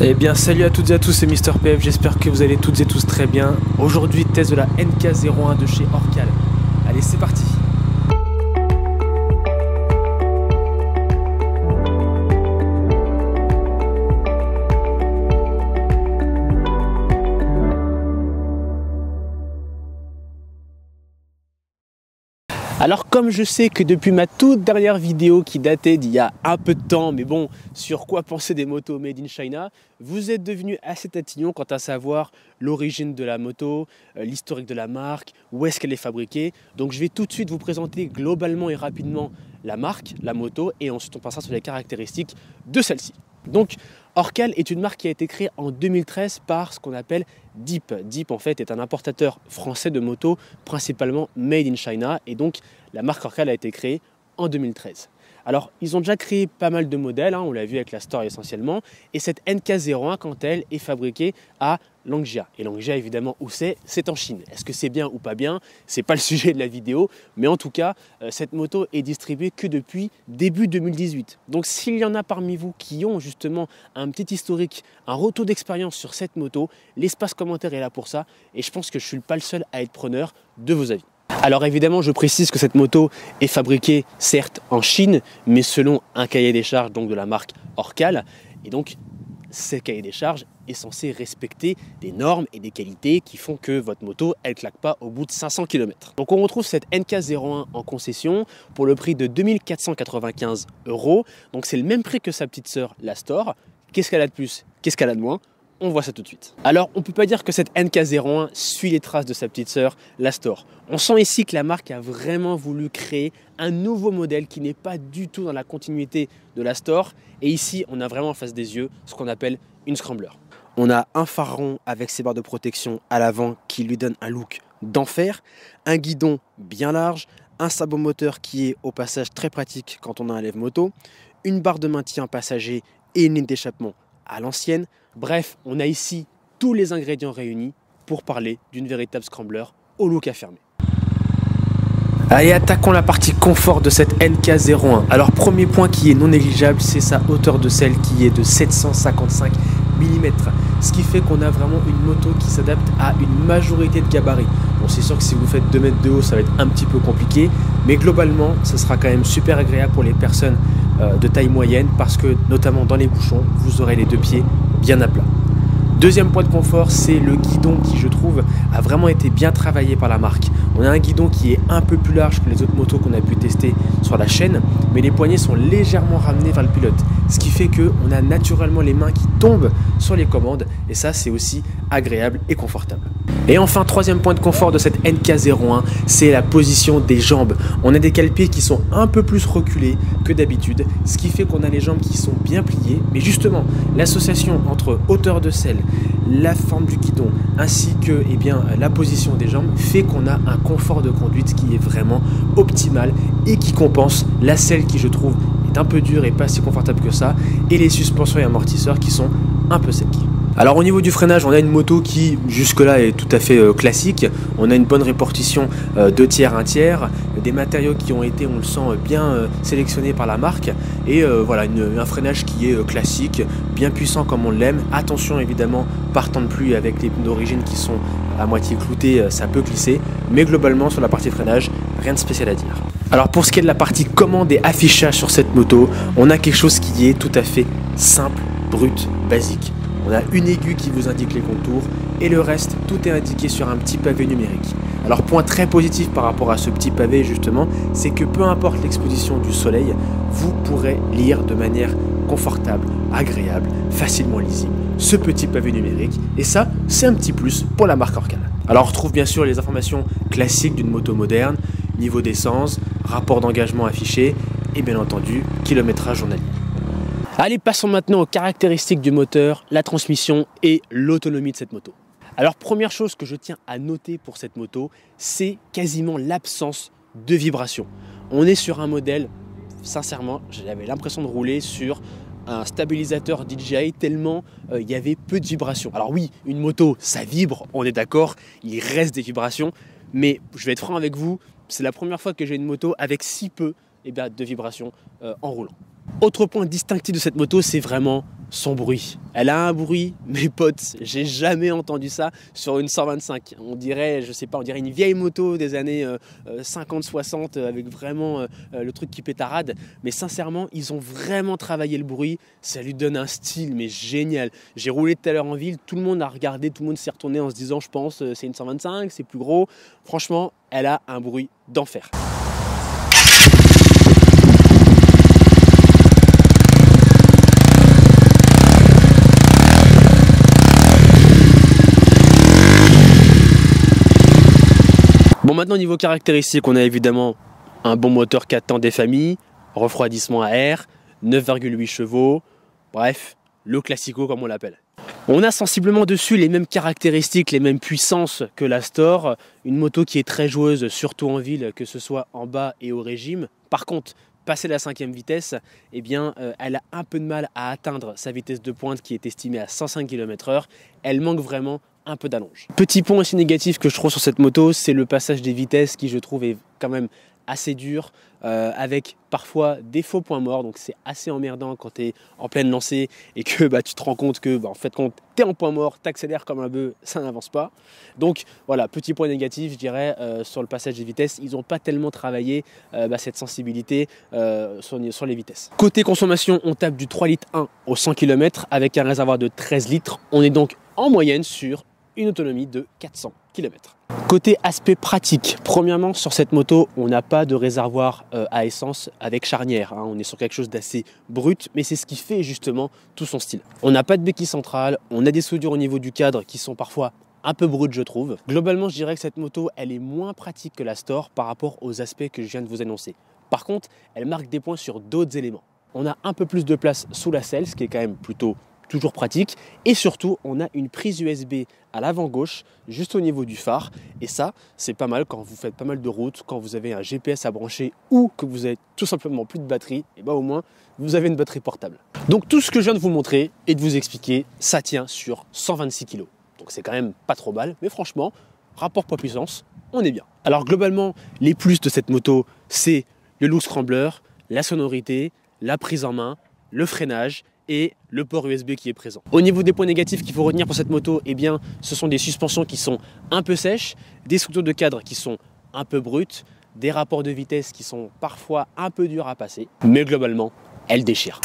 Eh bien salut à toutes et à tous, c'est Mister PF, j'espère que vous allez toutes et tous très bien. Aujourd'hui test de la NK01 de chez Orcal. Allez c'est parti. Alors comme je sais que depuis ma toute dernière vidéo qui datait d'il y a un peu de temps, mais bon, sur quoi penser des motos made in China, vous êtes devenus assez tatillon quant à savoir l'origine de la moto, l'historique de la marque, où est-ce qu'elle est fabriquée. Donc je vais tout de suite vous présenter globalement et rapidement la marque, la moto, et ensuite on passera sur les caractéristiques de celle-ci. Donc Orcal est une marque qui a été créée en 2013 par ce qu'on appelle Deep. Deep en fait est un importateur français de motos principalement made in China et donc la marque Orcal a été créée en 2013. Alors ils ont déjà créé pas mal de modèles, on l'a vu avec la Store essentiellement, et cette NK01 quant à elle est fabriquée à Langjia. Et Langjia évidemment où c'est en Chine. Est-ce que c'est bien ou pas bien? C'est pas le sujet de la vidéo, mais en tout cas cette moto est distribuée que depuis début 2018. Donc s'il y en a parmi vous qui ont justement un petit historique, un retour d'expérience sur cette moto, l'espace commentaire est là pour ça et je pense que je ne suis pas le seul à être preneur de vos avis. Alors évidemment, je précise que cette moto est fabriquée certes en Chine, mais selon un cahier des charges donc de la marque Orcal. Et donc, ce cahier des charges est censé respecter des normes et des qualités qui font que votre moto, elle claque pas au bout de 500 km. Donc on retrouve cette NK01 en concession pour le prix de 2495 €. Donc c'est le même prix que sa petite sœur, la Store. Qu'est-ce qu'elle a de plus? Qu'est-ce qu'elle a de moins? On voit ça tout de suite. Alors, on ne peut pas dire que cette NK01 suit les traces de sa petite sœur, la Store. On sent ici que la marque a vraiment voulu créer un nouveau modèle qui n'est pas du tout dans la continuité de la Store. Et ici, on a vraiment en face des yeux ce qu'on appelle une Scrambler. On a un phare rond avec ses barres de protection à l'avant qui lui donne un look d'enfer, un guidon bien large, un sabot moteur qui est au passage très pratique quand on a un lève-moto, une barre de maintien passager et une ligne d'échappement à l'ancienne. Bref, on a ici tous les ingrédients réunis pour parler d'une véritable Scrambler au look affirmé. Allez, attaquons la partie confort de cette NK01. Alors, premier point qui est non négligeable, c'est sa hauteur de selle qui est de 755 mm. Ce qui fait qu'on a vraiment une moto qui s'adapte à une majorité de gabarits. Bon, c'est sûr que si vous faites 2 mètres de haut, ça va être un petit peu compliqué. Mais globalement, ça sera quand même super agréable pour les personnes de taille moyenne parce que, notamment dans les bouchons, vous aurez les deux pieds bien à plat. Deuxième point de confort, c'est le guidon qui, je trouve, a vraiment été bien travaillé par la marque. On a un guidon qui est un peu plus large que les autres motos qu'on a pu tester sur la chaîne, mais les poignets sont légèrement ramenés vers le pilote, ce qui fait qu'on a naturellement les mains qui tombent sur les commandes, et ça, c'est aussi agréable et confortable. Et enfin, troisième point de confort de cette NK01, c'est la position des jambes. On a des cale-pieds qui sont un peu plus reculés que d'habitude, ce qui fait qu'on a les jambes qui sont bien pliées. Mais justement, l'association entre hauteur de selle, la forme du guidon, ainsi que la position des jambes, fait qu'on a un confort de conduite qui est vraiment optimal et qui compense la selle qui, je trouve, est un peu dure et pas si confortable que ça, et les suspensions et amortisseurs qui sont un peu secs. Alors au niveau du freinage, on a une moto qui jusque là est tout à fait classique. On a une bonne répartition 2 tiers, 1 tiers, des matériaux qui ont été, on le sent, bien sélectionnés par la marque. Et voilà, un freinage qui est classique, bien puissant comme on l'aime. Attention évidemment, par temps de pluie avec les pneus d'origine qui sont à moitié cloutés, ça peut glisser. Mais globalement sur la partie freinage, rien de spécial à dire. Alors pour ce qui est de la partie commande et affichage sur cette moto, on a quelque chose qui est tout à fait simple, brut, basique. On a une aiguille qui vous indique les contours et le reste, tout est indiqué sur un petit pavé numérique. Alors point très positif par rapport à ce petit pavé justement, c'est que peu importe l'exposition du soleil, vous pourrez lire de manière confortable, agréable, facilement lisible ce petit pavé numérique. Et ça, c'est un petit plus pour la marque Orcal. Alors on retrouve bien sûr les informations classiques d'une moto moderne, niveau d'essence, rapport d'engagement affiché et bien entendu kilométrage journalier. Allez, passons maintenant aux caractéristiques du moteur, la transmission et l'autonomie de cette moto. Alors première chose que je tiens à noter pour cette moto, c'est quasiment l'absence de vibration. On est sur un modèle, sincèrement, j'avais l'impression de rouler sur un stabilisateur DJI tellement il y avait peu de vibrations. Alors oui, une moto, ça vibre, on est d'accord, il reste des vibrations, mais je vais être franc avec vous, c'est la première fois que j'ai une moto avec si peu de vibrations en roulant. Autre point distinctif de cette moto, c'est vraiment son bruit. Elle a un bruit, mes potes, j'ai jamais entendu ça sur une 125. On dirait, je sais pas, on dirait une vieille moto des années 50-60 avec vraiment le truc qui pétarade. Mais sincèrement, ils ont vraiment travaillé le bruit. Ça lui donne un style, mais génial. J'ai roulé tout à l'heure en ville, tout le monde a regardé, tout le monde s'est retourné en se disant, je pense, c'est une 125, c'est plus gros. Franchement, elle a un bruit d'enfer. Bon, maintenant niveau caractéristiques, on a évidemment un bon moteur 4 temps des familles, refroidissement à air, 9,8 chevaux, bref, le classico comme on l'appelle. On a sensiblement dessus les mêmes caractéristiques, les mêmes puissances que la Store, une moto qui est très joueuse, surtout en ville, que ce soit en bas et au régime. Par contre, passé la 5e vitesse, eh bien, elle a un peu de mal à atteindre sa vitesse de pointe qui est estimée à 105 km/h. Elle manque vraiment un peu d'allonge. Petit point aussi négatif que je trouve sur cette moto, c'est le passage des vitesses qui, je trouve, est quand même assez dur, avec parfois des faux points morts. Donc c'est assez emmerdant quand tu es en pleine lancée et que tu te rends compte que en fait, quand tu es en point mort, tu accélères comme un bœuf, ça n'avance pas. Donc voilà, petit point négatif, je dirais, sur le passage des vitesses. Ils n'ont pas tellement travaillé cette sensibilité sur les vitesses. Côté consommation, on tape du 3,1 litres au 100 km avec un réservoir de 13 litres. On est donc en moyenne sur une autonomie de 400 km. Côté aspect pratique, premièrement sur cette moto, on n'a pas de réservoir à essence avec charnière. On est sur quelque chose d'assez brut, mais c'est ce qui fait justement tout son style. On n'a pas de béquille centrale, on a des soudures au niveau du cadre qui sont parfois un peu brutes, je trouve. Globalement, je dirais que cette moto, elle est moins pratique que la Store par rapport aux aspects que je viens de vous annoncer. Par contre, elle marque des points sur d'autres éléments. On a un peu plus de place sous la selle, ce qui est quand même plutôt toujours pratique, et surtout on a une prise USB à l'avant gauche juste au niveau du phare, et ça c'est pas mal quand vous faites pas mal de routes, quand vous avez un GPS à brancher ou que vous avez tout simplement plus de batterie, et au moins vous avez une batterie portable. Donc tout ce que je viens de vous montrer et de vous expliquer, ça tient sur 126 kg, donc c'est quand même pas trop mal, mais franchement rapport poids-puissance, on est bien. Alors globalement les plus de cette moto, c'est le look scrambler, la sonorité, la prise en main, le freinage et le port USB qui est présent. Au niveau des points négatifs qu'il faut retenir pour cette moto, eh bien, ce sont des suspensions qui sont un peu sèches, des structures de cadre qui sont un peu brutes, des rapports de vitesse qui sont parfois un peu durs à passer, mais globalement, elle déchire.